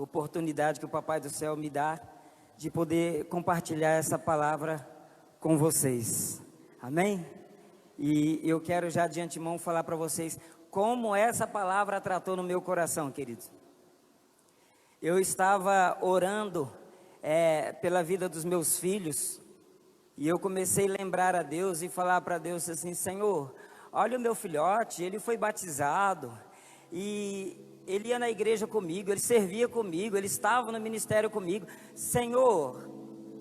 oportunidade que o Papai do Céu me dá de poder compartilhar essa palavra com vocês. Amém? E eu quero já de antemão falar para vocês como essa palavra tratou no meu coração, queridos. Eu estava orando pela vida dos meus filhos e eu comecei a lembrar a Deus e falar para Deus assim: Senhor, olha o meu filhote, ele foi batizado e ele ia na igreja comigo, ele servia comigo, ele estava no ministério comigo. Senhor,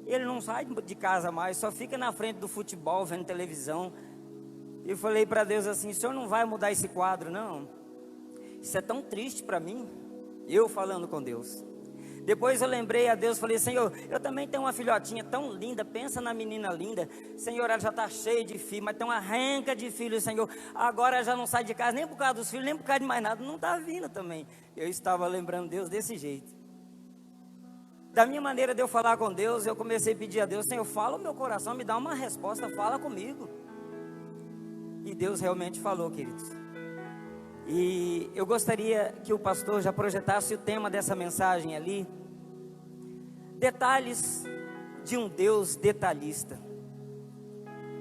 ele não sai de casa mais, só fica na frente do futebol, vendo televisão. Eu falei para Deus assim: o Senhor não vai mudar esse quadro, não? Isso é tão triste para mim. Eu falando com Deus. Depois eu lembrei a Deus, falei: Senhor, eu também tenho uma filhotinha tão linda, pensa na menina linda. Senhor, ela já está cheia de filhos, mas tem uma renca de filhos, Senhor. Agora ela já não sai de casa, nem por causa dos filhos, nem por causa de mais nada, não está vindo também. Eu estava lembrando Deus desse jeito. Da minha maneira de eu falar com Deus, eu comecei a pedir a Deus: Senhor, fala o meu coração, me dá uma resposta, fala comigo. E Deus realmente falou, queridos. E eu gostaria que o pastor já projetasse o tema dessa mensagem ali. Detalhes de um Deus detalhista.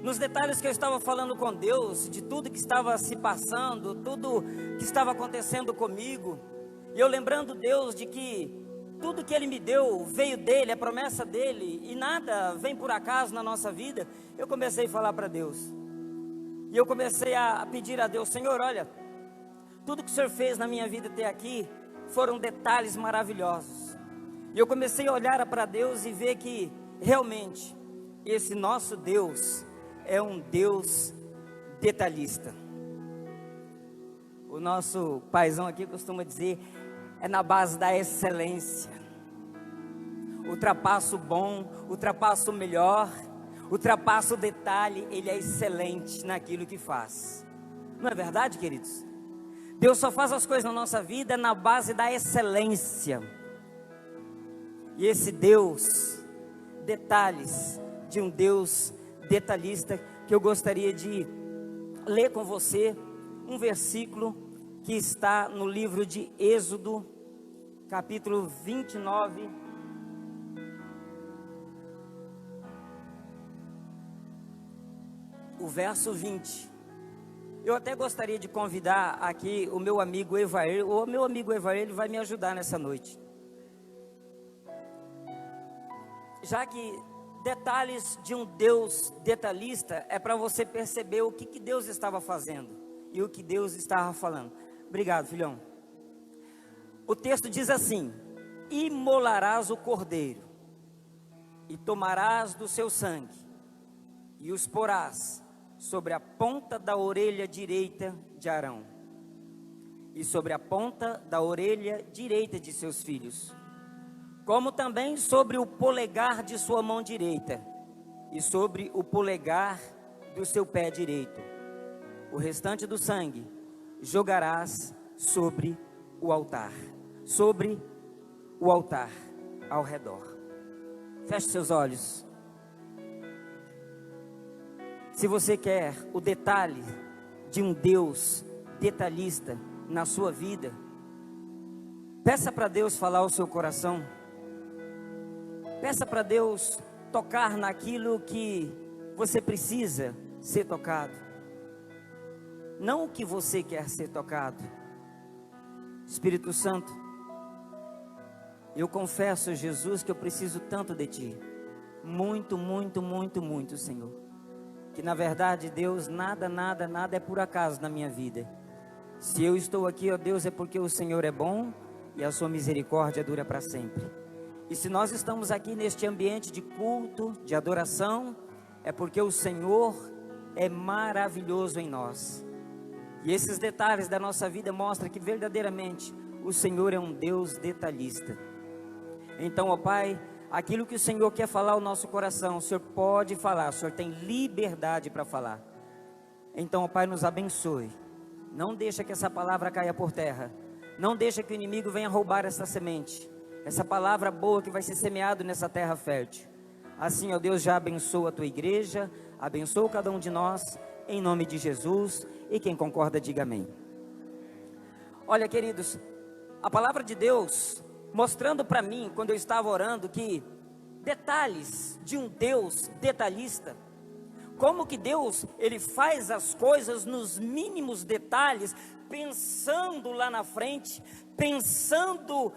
Nos detalhes que eu estava falando com Deus, de tudo que estava se passando, tudo que estava acontecendo comigo, e eu lembrando Deus de que tudo que Ele me deu veio dEle, é promessa dEle, e nada vem por acaso na nossa vida. Eu comecei a falar para Deus, e eu comecei a pedir a Deus: Senhor, olha, tudo que o Senhor fez na minha vida até aqui foram detalhes maravilhosos. E eu comecei a olhar para Deus e ver que realmente esse nosso Deus é um Deus detalhista. O nosso paizão aqui costuma dizer: é na base da excelência. Ultrapassa o bom, ultrapassa o melhor, ultrapassa o detalhe. Ele é excelente naquilo que faz. Não é verdade, queridos? Deus só faz as coisas na nossa vida na base da excelência. E esse Deus, detalhes de um Deus detalhista, que eu gostaria de ler com você um versículo que está no livro de Êxodo, capítulo 29, o verso 20. Eu até gostaria de convidar aqui o meu amigo Evair. O meu amigo Evair, ele vai me ajudar nessa noite. Já que detalhes de um Deus detalhista é para você perceber o que Deus estava fazendo e o que Deus estava falando. Obrigado, filhão. O texto diz assim: imolarás o cordeiro e tomarás do seu sangue e os porás sobre a ponta da orelha direita de Arão e sobre a ponta da orelha direita de seus filhos, como também sobre o polegar de sua mão direita e sobre o polegar do seu pé direito. O restante do sangue jogarás sobre o altar ao redor. Feche seus olhos. Se você quer o detalhe de um Deus detalhista na sua vida, peça para Deus falar ao seu coração. Peça para Deus tocar naquilo que você precisa ser tocado, não o que você quer ser tocado. Espírito Santo, eu confesso, Jesus, que eu preciso tanto de Ti, muito, muito, muito, muito, Senhor, que na verdade, Deus, nada é por acaso na minha vida. Se eu estou aqui, ó Deus, é porque o Senhor é bom e a sua misericórdia dura para sempre. E se nós estamos aqui neste ambiente de culto, de adoração, é porque o Senhor é maravilhoso em nós. E esses detalhes da nossa vida mostram que verdadeiramente o Senhor é um Deus detalhista. Então, ó Pai, aquilo que o Senhor quer falar ao nosso coração, o Senhor pode falar, o Senhor tem liberdade para falar. Então, ó Pai, nos abençoe. Não deixa que essa palavra caia por terra. Não deixa que o inimigo venha roubar essa semente, essa palavra boa que vai ser semeado nessa terra fértil. Assim, ó Deus, já abençoa a tua igreja, abençoa cada um de nós, em nome de Jesus. E quem concorda, diga amém. Olha, queridos, a palavra de Deus, mostrando para mim, quando eu estava orando, que detalhes de um Deus detalhista, como que Deus, Ele faz as coisas nos mínimos detalhes, pensando lá na frente, pensando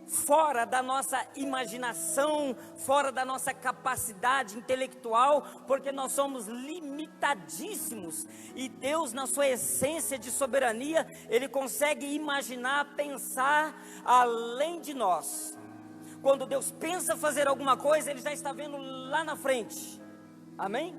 fora da nossa imaginação, fora da nossa capacidade intelectual, porque nós somos limitadíssimos, e Deus, na sua essência de soberania, Ele consegue imaginar, pensar além de nós. Quando Deus pensa fazer alguma coisa, Ele já está vendo lá na frente. Amém?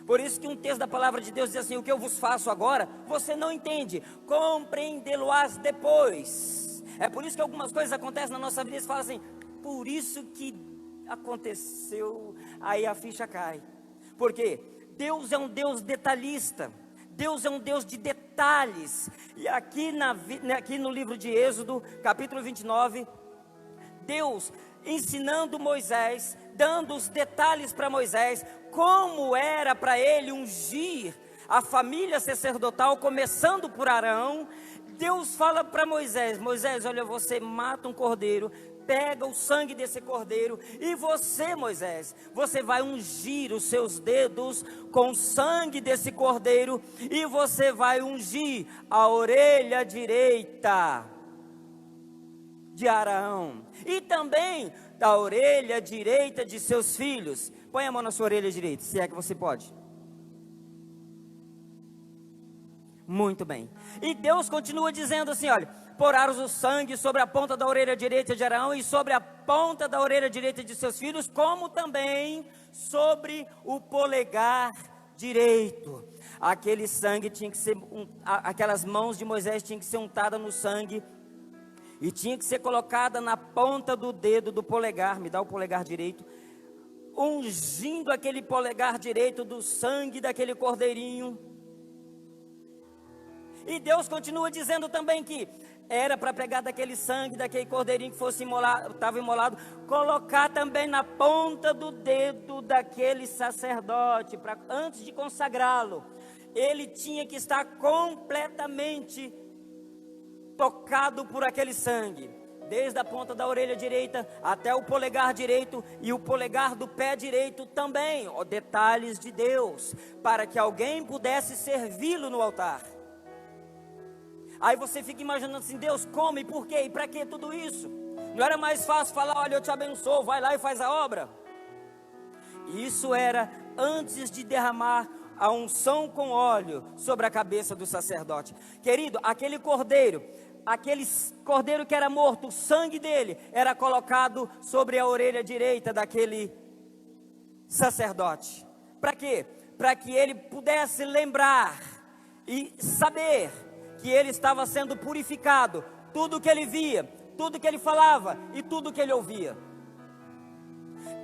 Por isso que um texto da palavra de Deus diz assim: o que eu vos faço agora, você não entende, compreendê-lo-ás depois. É por isso que algumas coisas acontecem na nossa vida e você fala assim: por isso que aconteceu, aí a ficha cai. Por quê? Deus é um Deus detalhista, Deus é um Deus de detalhes. E aqui no livro de Êxodo, capítulo 29, Deus ensinando Moisés, dando os detalhes para Moisés, como era para ele ungir a família sacerdotal, começando por Arão. Deus fala para Moisés: Moisés, olha, você mata um cordeiro, pega o sangue desse cordeiro, e você, Moisés, você vai ungir os seus dedos com o sangue desse cordeiro, e você vai ungir a orelha direita de Arão, e também da orelha direita de seus filhos. Põe a mão na sua orelha direita, se é que você pode. Muito bem. E Deus continua dizendo assim: olha, porás o sangue sobre a ponta da orelha direita de Arão e sobre a ponta da orelha direita de seus filhos, como também sobre o polegar direito. Aquele sangue tinha que ser, aquelas mãos de Moisés tinham que ser untadas no sangue, e tinha que ser colocada na ponta do dedo do polegar. Me dá o polegar direito. Ungindo aquele polegar direito do sangue daquele cordeirinho. E Deus continua dizendo também que era para pegar daquele sangue, daquele cordeirinho que fosse imolado, estava imolado, colocar também na ponta do dedo daquele sacerdote, antes de consagrá-lo. Ele tinha que estar completamente tocado por aquele sangue, desde a ponta da orelha direita até o polegar direito e o polegar do pé direito também. Detalhes de Deus, para que alguém pudesse servi-lo no altar. Aí você fica imaginando assim: Deus, como e por quê e para que tudo isso? Não era mais fácil falar: olha, eu te abençoo, vai lá e faz a obra? Isso era antes de derramar a unção com óleo sobre a cabeça do sacerdote. Querido, aquele cordeiro que era morto, o sangue dele era colocado sobre a orelha direita daquele sacerdote. Para quê? Para que ele pudesse lembrar e saber que ele estava sendo purificado, tudo que ele via, tudo que ele falava e tudo que ele ouvia.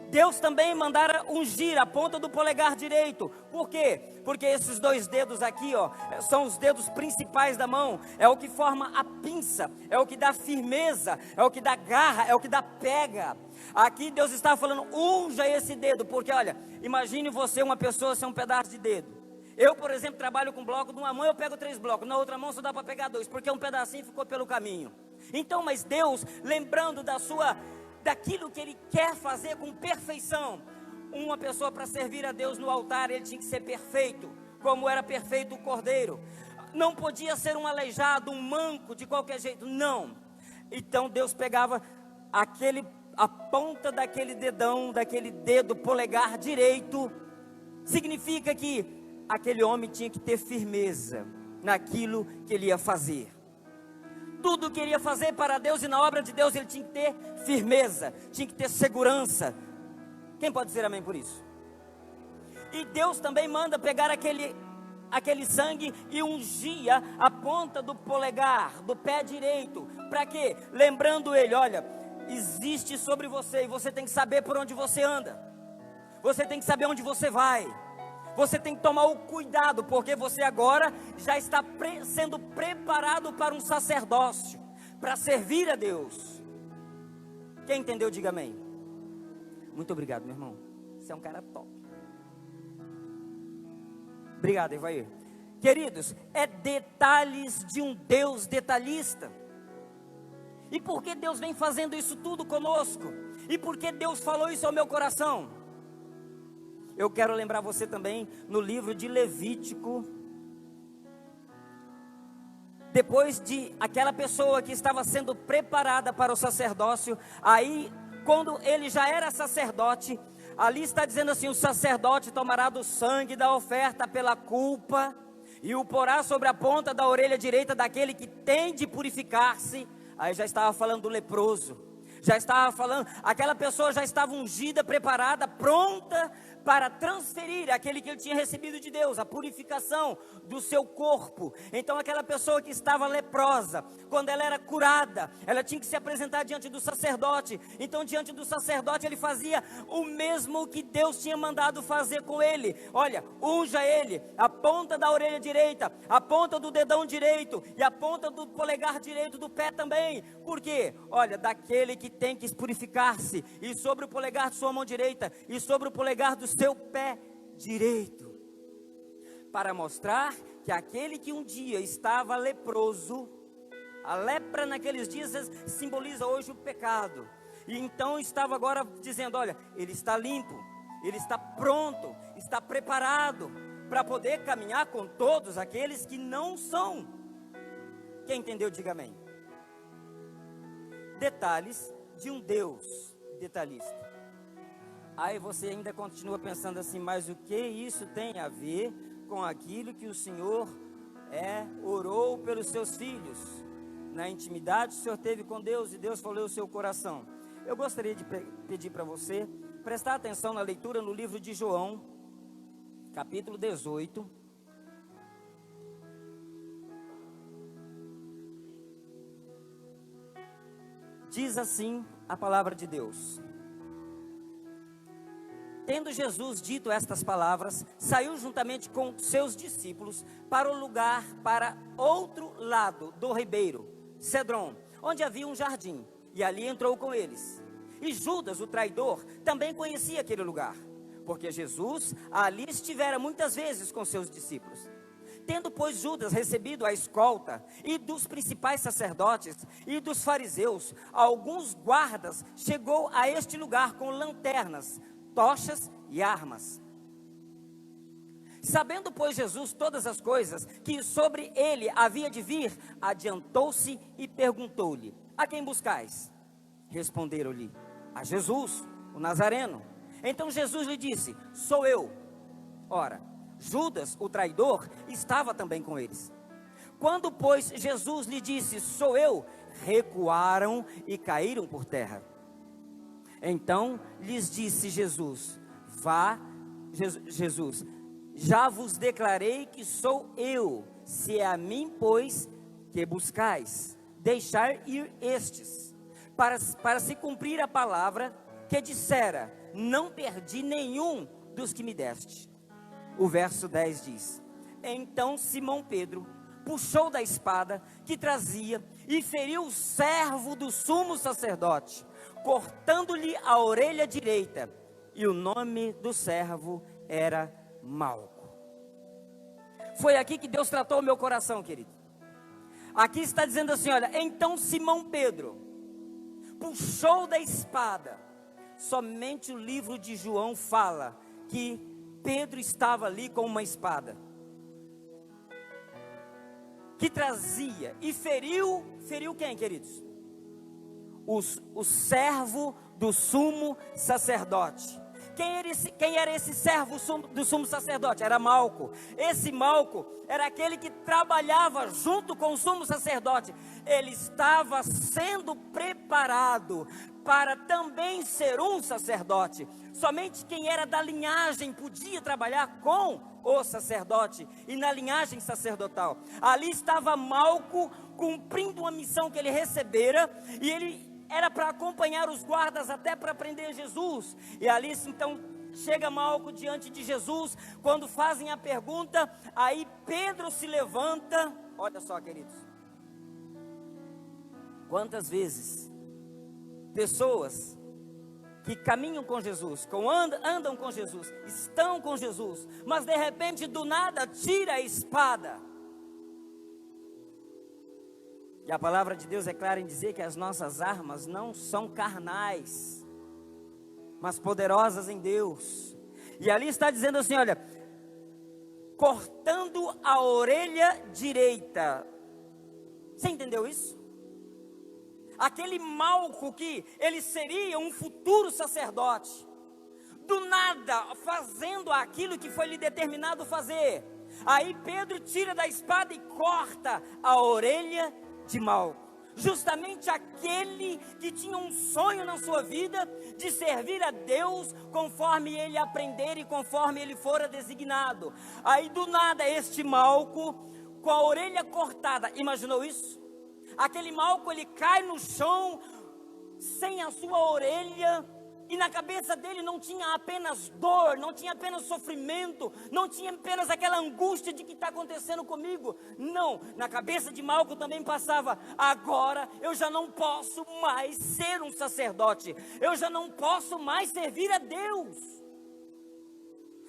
Deus também mandara ungir a ponta do polegar direito. Por quê? Porque esses dois dedos aqui, ó, são os dedos principais da mão. É o que forma a pinça, é o que dá firmeza, é o que dá garra, é o que dá pega. Aqui Deus está falando: unja esse dedo, porque olha, imagine você, uma pessoa sem um pedaço de dedo. Eu, por exemplo, trabalho com bloco, numa mão eu pego 3 blocos, na outra mão só dá para pegar 2, porque um pedacinho ficou pelo caminho. Então, mas Deus, lembrando daquilo que Ele quer fazer com perfeição. Uma pessoa, para servir a Deus no altar, ele tinha que ser perfeito, como era perfeito o cordeiro. Não podia ser um aleijado, um manco, de qualquer jeito, não. Então Deus pegava a ponta daquele dedão, daquele dedo polegar direito. Significa que aquele homem tinha que ter firmeza naquilo que ele ia fazer. Tudo que ele ia fazer para Deus e na obra de Deus, ele tinha que ter firmeza, tinha que ter segurança. Quem pode dizer amém por isso? E Deus também manda pegar aquele sangue e ungia a ponta do polegar, do pé direito. Para quê? Lembrando ele: olha, existe sobre você, e você tem que saber por onde você anda. Você tem que saber onde você vai. Você tem que tomar o cuidado, porque você agora já está sendo preparado para um sacerdócio, para servir a Deus. Quem entendeu, diga amém. Muito obrigado, meu irmão. Você é um cara top. Obrigado, Evair. Queridos, é detalhes de um Deus detalhista. E por que Deus vem fazendo isso tudo conosco? E por que Deus falou isso ao meu coração? Eu quero lembrar você também no livro de Levítico. Depois de aquela pessoa que estava sendo preparada para o sacerdócio, aí quando ele já era sacerdote, ali está dizendo assim: o sacerdote tomará do sangue da oferta pela culpa e o porá sobre a ponta da orelha direita daquele que tem de purificar-se. Aí já estava falando do leproso, já estava falando, aquela pessoa já estava ungida, preparada, pronta para transferir aquele que ele tinha recebido de Deus, a purificação do seu corpo. Então aquela pessoa que estava leprosa, quando ela era curada, ela tinha que se apresentar diante do sacerdote. Então diante do sacerdote ele fazia o mesmo que Deus tinha mandado fazer com ele. Olha, unja ele, a ponta da orelha direita, a ponta do dedão direito e a ponta do polegar direito do pé também. Por quê? Olha, daquele que tem que purificar-se, e sobre o polegar de sua mão direita e sobre o polegar do seu pé direito, para mostrar que aquele que um dia estava leproso, a lepra naqueles dias simboliza hoje o pecado, e então estava agora dizendo: olha, ele está limpo, ele está pronto, está preparado para poder caminhar com todos aqueles que não são. Quem entendeu, diga amém. Detalhes de um Deus detalhista. Aí você ainda continua pensando assim: mas o que isso tem a ver com aquilo que o Senhor orou pelos seus filhos? Na intimidade o Senhor teve com Deus e Deus falou o seu coração. Eu gostaria de pedir para você prestar atenção na leitura no livro de João, capítulo 18. Diz assim a palavra de Deus: tendo Jesus dito estas palavras, saiu juntamente com seus discípulos para outro lado do ribeiro, Cedron, onde havia um jardim, e ali entrou com eles. E Judas, o traidor, também conhecia aquele lugar, porque Jesus ali estivera muitas vezes com seus discípulos. Tendo, pois, Judas recebido a escolta e dos principais sacerdotes e dos fariseus, alguns guardas, chegou a este lugar com lanternas, tochas e armas. Sabendo, pois, Jesus todas as coisas que sobre ele havia de vir, adiantou-se e perguntou-lhe: a quem buscais? Responderam-lhe: a Jesus, o Nazareno. Então Jesus lhe disse: sou eu. Ora, Judas, o traidor, estava também com eles. Quando, pois, Jesus lhe disse: sou eu, recuaram e caíram por terra. Então lhes disse Jesus: já vos declarei que sou eu. Se é a mim, pois, que buscais, deixar ir estes, para se cumprir a palavra que dissera: não perdi nenhum dos que me deste. O verso 10 diz: então Simão Pedro puxou da espada que trazia e feriu o servo do sumo sacerdote, cortando-lhe a orelha direita, e o nome do servo era Malco. Foi aqui que Deus tratou o meu coração, querido. Aqui está dizendo assim: olha, então Simão Pedro puxou da espada. Somente o livro de João fala que Pedro estava ali com uma espada, que trazia e feriu quem, queridos? O servo do sumo sacerdote. Quem era esse servo do sumo sacerdote? Era Malco. Esse Malco era aquele que trabalhava junto com o sumo sacerdote. Ele estava sendo preparado para também ser um sacerdote. Somente quem era da linhagem podia trabalhar com o sacerdote e na linhagem sacerdotal. Ali estava Malco cumprindo uma missão que ele recebera, e ele era para acompanhar os guardas até para prender Jesus. E ali então chega Malco diante de Jesus. Quando fazem a pergunta, aí Pedro se levanta. Olha só, queridos, quantas vezes pessoas que caminham com Jesus, andam com Jesus, estão com Jesus, mas de repente do nada tira a espada. E a palavra de Deus é clara em dizer que as nossas armas não são carnais, mas poderosas em Deus. E ali está dizendo assim, olha, cortando a orelha direita. Você entendeu isso? Aquele Malco que ele seria um futuro sacerdote, do nada fazendo aquilo que foi lhe determinado fazer. Aí Pedro tira da espada e corta a orelha de Malco, justamente aquele que tinha um sonho na sua vida de servir a Deus conforme ele aprender e conforme ele fora designado. Aí do nada este Malco com a orelha cortada, imaginou isso? Aquele Malco, ele cai no chão sem a sua orelha, e na cabeça dele não tinha apenas dor, não tinha apenas sofrimento, não tinha apenas aquela angústia de que está acontecendo comigo. Não, na cabeça de Malco também passava: agora eu já não posso mais ser um sacerdote, eu já não posso mais servir a Deus.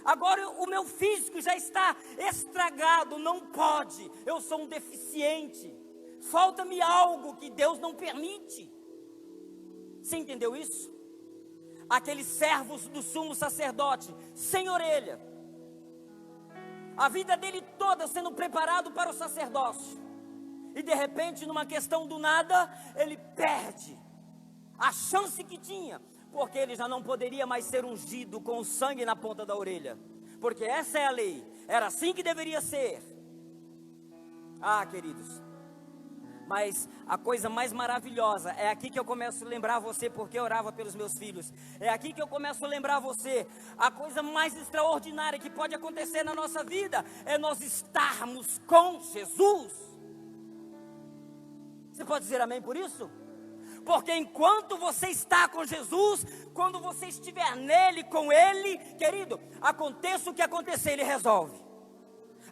Agora o meu físico já está estragado, não pode, eu sou um deficiente, falta-me algo que Deus não permite. Você entendeu isso? Aqueles servos do sumo sacerdote, sem orelha, a vida dele toda sendo preparado para o sacerdócio, e de repente, numa questão do nada, ele perde a chance que tinha, porque ele já não poderia mais ser ungido com o sangue na ponta da orelha, porque essa é a lei, era assim que deveria ser. Ah, queridos, mas a coisa mais maravilhosa, é aqui que eu começo a lembrar você porque eu orava pelos meus filhos, é aqui que eu começo a lembrar você, a coisa mais extraordinária que pode acontecer na nossa vida, é nós estarmos com Jesus. Você pode dizer amém por isso? Porque enquanto você está com Jesus, quando você estiver nele, com ele, querido, aconteça o que acontecer, ele resolve.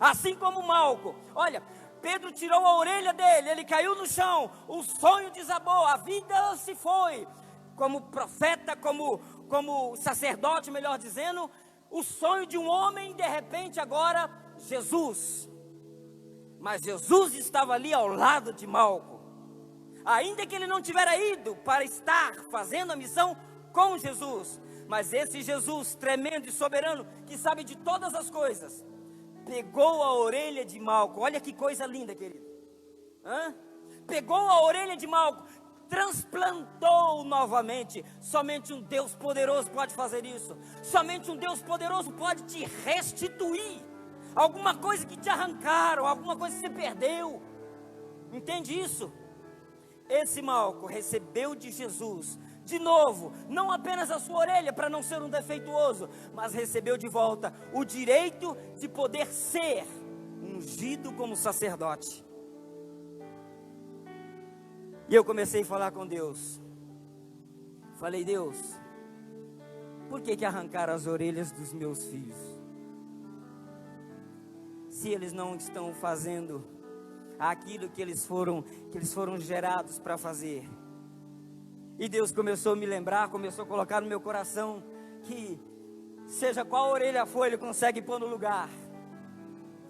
Assim como Malco, olha, Pedro tirou a orelha dele, ele caiu no chão, o sonho desabou, a vida se foi. Como profeta, como sacerdote, melhor dizendo, o sonho de um homem, de repente agora, Jesus. Mas Jesus estava ali ao lado de Malco. Ainda que ele não tivera ido para estar fazendo a missão com Jesus, mas esse Jesus tremendo e soberano, que sabe de todas as coisas, pegou a orelha de Malco. Olha que coisa linda, querido. Pegou a orelha de Malco, transplantou novamente. Somente um Deus poderoso pode fazer isso. Somente um Deus poderoso pode te restituir alguma coisa que te arrancaram, alguma coisa que você perdeu. Entende isso? Esse Malco recebeu de Jesus, de novo, não apenas a sua orelha para não ser um defeituoso, mas recebeu de volta o direito de poder ser ungido como sacerdote. E eu comecei a falar com Deus. Falei: Deus, por que arrancaram as orelhas dos meus filhos? Se eles não estão fazendo aquilo que eles foram gerados para fazer. E Deus começou a me lembrar, começou a colocar no meu coração que seja qual orelha for, Ele consegue pôr no lugar.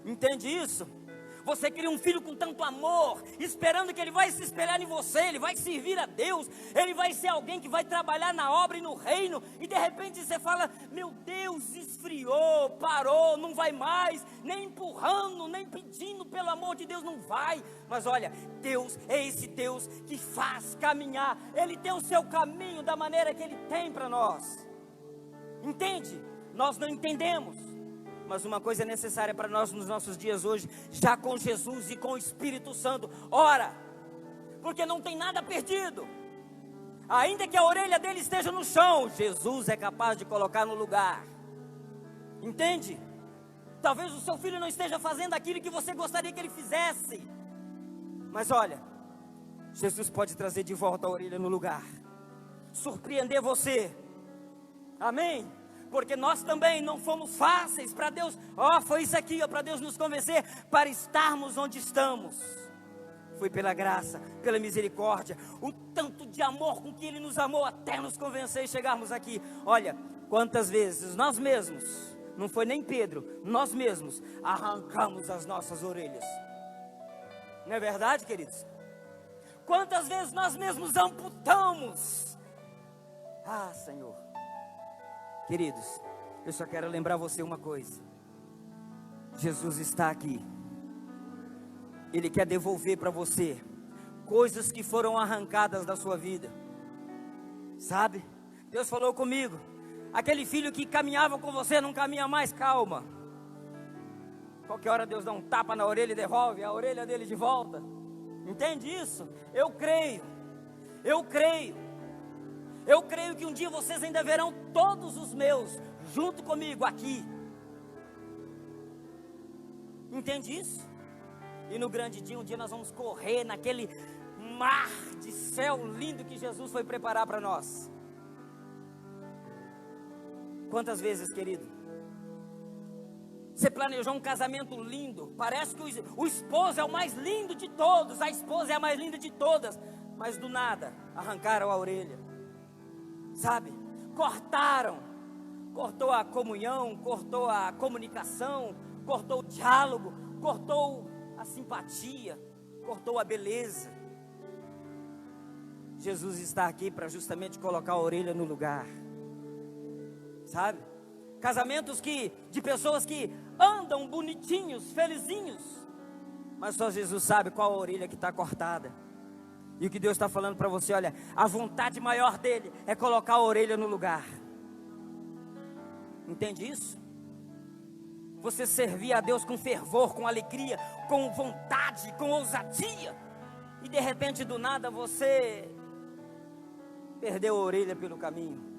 Entende isso? Você cria um filho com tanto amor, esperando que ele vai se espelhar em você, ele vai servir a Deus, ele vai ser alguém que vai trabalhar na obra e no reino, e de repente você fala: meu Deus, esfriou, parou, não vai mais, nem empurrando, nem pedindo, pelo amor de Deus, não vai. Mas olha, Deus é esse Deus que faz caminhar, Ele tem o seu caminho da maneira que Ele tem para nós. Entende? Nós não entendemos, mas uma coisa é necessária para nós nos nossos dias hoje, já com Jesus e com o Espírito Santo: ora, porque não tem nada perdido. Ainda que a orelha dele esteja no chão, Jesus é capaz de colocar no lugar. Entende? Talvez o seu filho não esteja fazendo aquilo que você gostaria que ele fizesse, mas olha, Jesus pode trazer de volta a orelha no lugar, surpreender você. Amém? Porque nós também não fomos fáceis para Deus. Foi isso aqui, para Deus nos convencer, para estarmos onde estamos. Foi pela graça, pela misericórdia, o tanto de amor com que Ele nos amou, até nos convencer e chegarmos aqui. Olha, quantas vezes nós mesmos, não foi nem Pedro, nós mesmos arrancamos as nossas orelhas. Não é verdade, queridos? Quantas vezes nós mesmos amputamos? Ah, Senhor. Queridos, eu só quero lembrar você uma coisa. Jesus está aqui. Ele quer devolver para você coisas que foram arrancadas da sua vida. Sabe? Deus falou comigo. Aquele filho que caminhava com você não caminha mais, calma. Qualquer hora Deus dá um tapa na orelha e devolve a orelha dele de volta. Entende isso? Eu creio. Eu creio. Eu creio que um dia vocês ainda verão todos os meus junto comigo aqui. Entende isso? E no grande dia, um dia nós vamos correr naquele mar de céu lindo que Jesus foi preparar para nós. Quantas vezes, querido, você planejou um casamento lindo, parece que o esposo é o mais lindo de todos, a esposa é a mais linda de todas, mas do nada, arrancaram a orelha, sabe? Cortou a comunhão, cortou a comunicação, cortou o diálogo, cortou a simpatia, cortou a beleza. Jesus está aqui para justamente colocar a orelha no lugar, sabe? Casamentos de pessoas que andam bonitinhos, felizinhos, mas só Jesus sabe qual a orelha que está cortada. E o que Deus está falando para você, olha, a vontade maior dele é colocar a orelha no lugar. Entende isso? Você servir a Deus com fervor, com alegria, com vontade, com ousadia, e de repente do nada você perdeu a orelha pelo caminho.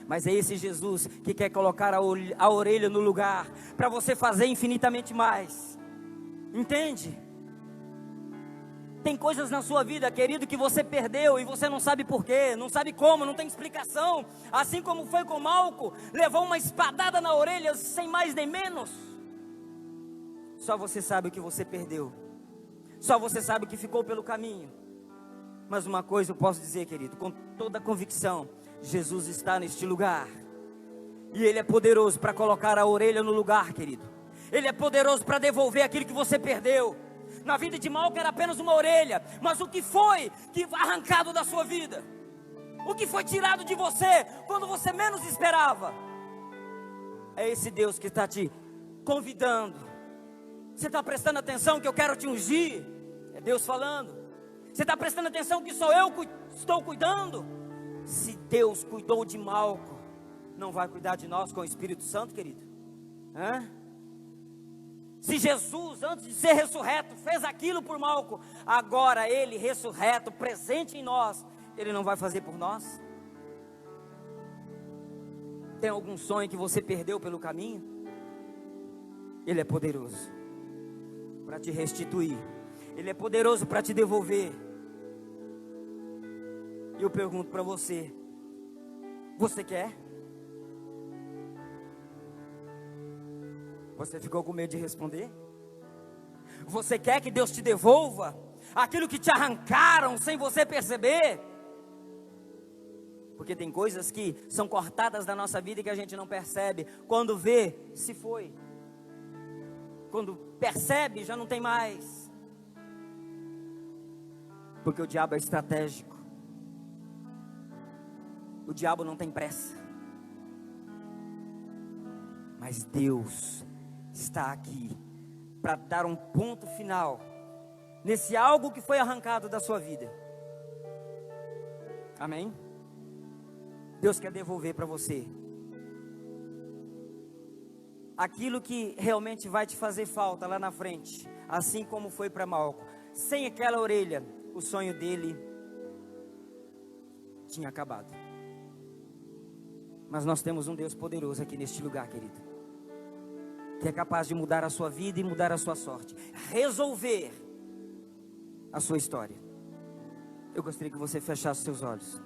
Mas é esse Jesus que quer colocar a orelha no lugar, para você fazer infinitamente mais. Entende? Tem coisas na sua vida, querido, que você perdeu e você não sabe porquê, não sabe como, não tem explicação. Assim como foi com Malco, levou uma espadada na orelha sem mais nem menos. Só você sabe o que você perdeu. Só você sabe o que ficou pelo caminho. Mas uma coisa eu posso dizer, querido, com toda a convicção: Jesus está neste lugar. E Ele é poderoso para colocar a orelha no lugar, querido. Ele é poderoso para devolver aquilo que você perdeu. Na vida de Malco era apenas uma orelha, mas o que foi arrancado da sua vida? O que foi tirado de você quando você menos esperava? É esse Deus que está te convidando. Você está prestando atenção que eu quero te ungir? É Deus falando. Você está prestando atenção que sou eu que estou cuidando? Se Deus cuidou de Malco, não vai cuidar de nós com o Espírito Santo, querido? Se Jesus, antes de ser ressurreto, fez aquilo por Malco, agora Ele ressurreto, presente em nós, Ele não vai fazer por nós? Tem algum sonho que você perdeu pelo caminho? Ele é poderoso para te restituir. Ele é poderoso para te devolver. E eu pergunto para você: você quer? Você ficou com medo de responder? Você quer que Deus te devolva aquilo que te arrancaram sem você perceber? Porque tem coisas que são cortadas da nossa vida e que a gente não percebe. Quando vê, se foi. Quando percebe, já não tem mais. Porque o diabo é estratégico. O diabo não tem pressa. Mas Deus está aqui para dar um ponto final nesse algo que foi arrancado da sua vida. Amém? Deus quer devolver para você aquilo que realmente vai te fazer falta lá na frente, assim como foi para Malco. Sem aquela orelha, o sonho dele tinha acabado. Mas nós temos um Deus poderoso aqui neste lugar, querido, que é capaz de mudar a sua vida e mudar a sua sorte, resolver a sua história. Eu gostaria que você fechasse seus olhos.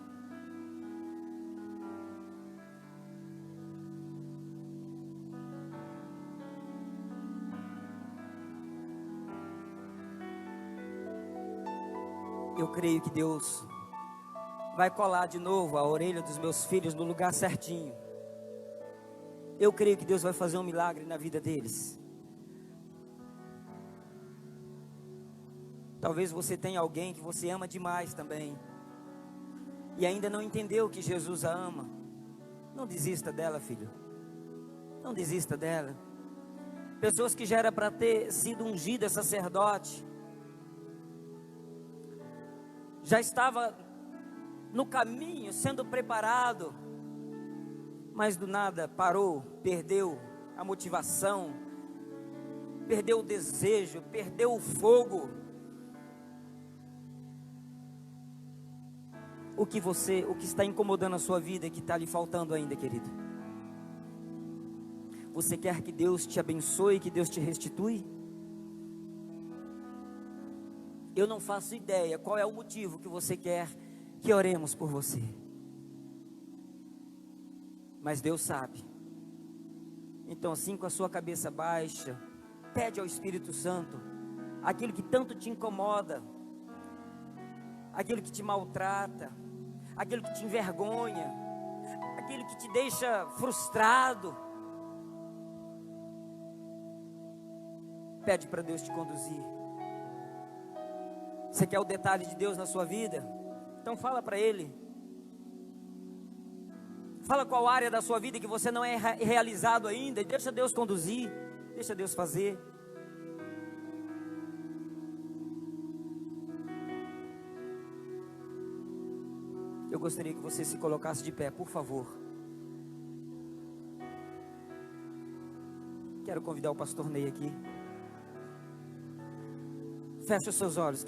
Eu creio que Deus vai colar de novo a orelha dos meus filhos no lugar certinho. Eu creio que Deus vai fazer um milagre na vida deles. Talvez você tenha alguém que você ama demais também, e ainda não entendeu que Jesus a ama. Não desista dela, filho. Não desista dela. Pessoas que já era para ter sido ungida sacerdote, já estava no caminho, sendo preparado, mas do nada parou, perdeu a motivação, perdeu o desejo, perdeu o fogo. O que está incomodando a sua vida, que está lhe faltando ainda, querido? Você quer que Deus te abençoe, que Deus te restitui? Eu não faço ideia qual é o motivo que você quer que oremos por você, mas Deus sabe. Então, assim, com a sua cabeça baixa, pede ao Espírito Santo aquilo que tanto te incomoda, aquilo que te maltrata, aquilo que te envergonha, aquilo que te deixa frustrado. Pede para Deus te conduzir. Você quer o detalhe de Deus na sua vida? Então fala para Ele. Fala qual área da sua vida que você não é realizado ainda, e deixa Deus conduzir, deixa Deus fazer. Eu gostaria que você se colocasse de pé, por favor. Quero convidar o pastor Ney aqui. Feche os seus olhos.